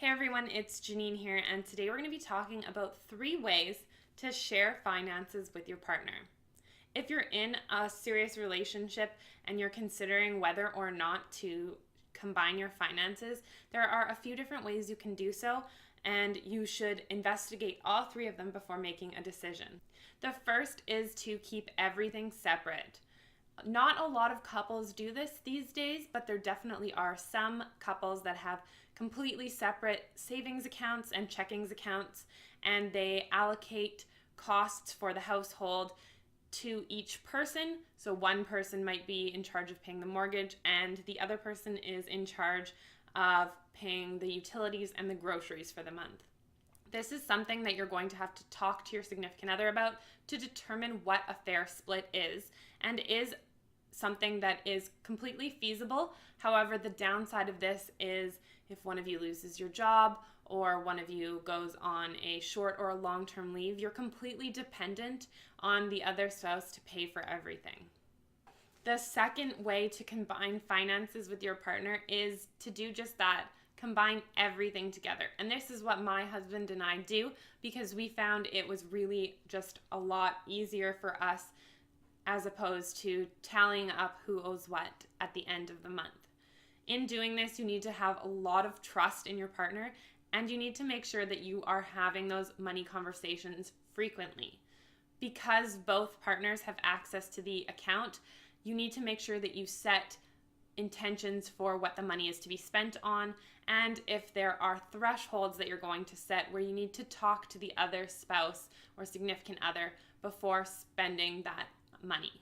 Hey everyone, it's Janine here, and today we're going to be talking about 3 ways to share finances with your partner. If you're in a serious relationship and you're considering whether or not to combine your finances, there are a few different ways you can do so, and you should investigate all 3 of them before making a decision. The first is to keep everything separate. Not a lot of couples do this these days, but there definitely are some couples that have completely separate savings accounts and checkings accounts, and they allocate costs for the household to each person. So one person might be in charge of paying the mortgage, and the other person is in charge of paying the utilities and the groceries for the month. This is something that you're going to have to talk to your significant other about to determine what a fair split is, and is something that is completely feasible. However, the downside of this is if one of you loses your job or one of you goes on a short or a long-term leave, you're completely dependent on the other spouse to pay for everything. The second way to combine finances with your partner is to do just that. Combine everything together. And this is what my husband and I do, because we found it was really just a lot easier for us as opposed to tallying up who owes what at the end of the month. In doing this, you need to have a lot of trust in your partner, and you need to make sure that you are having those money conversations frequently. Because both partners have access to the account, you need to make sure that you set intentions for what the money is to be spent on, and if there are thresholds that you're going to set where you need to talk to the other spouse or significant other before spending that money.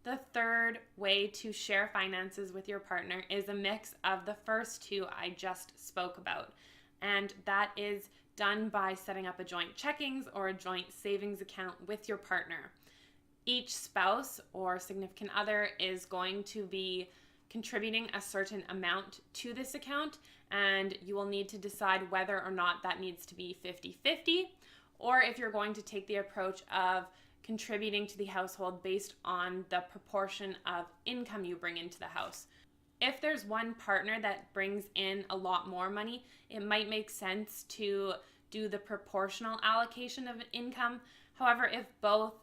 The third way to share finances with your partner is a mix of the first 2 I just spoke about, and that is done by setting up a joint checkings or a joint savings account with your partner. Each spouse or significant other is going to be contributing a certain amount to this account, and you will need to decide whether or not that needs to be 50-50, or if you're going to take the approach of contributing to the household based on the proportion of income you bring into the house. If there's one partner that brings in a lot more money, it might make sense to do the proportional allocation of income. However, if both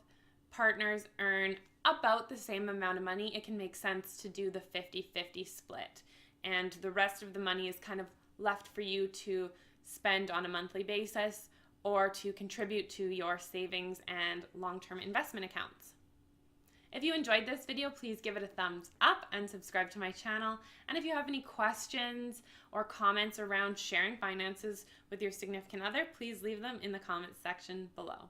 partners earn about the same amount of money, it can make sense to do the 50-50 split. And the rest of the money is kind of left for you to spend on a monthly basis or to contribute to your savings and long-term investment accounts. If you enjoyed this video, please give it a thumbs up and subscribe to my channel. And if you have any questions or comments around sharing finances with your significant other, please leave them in the comments section below.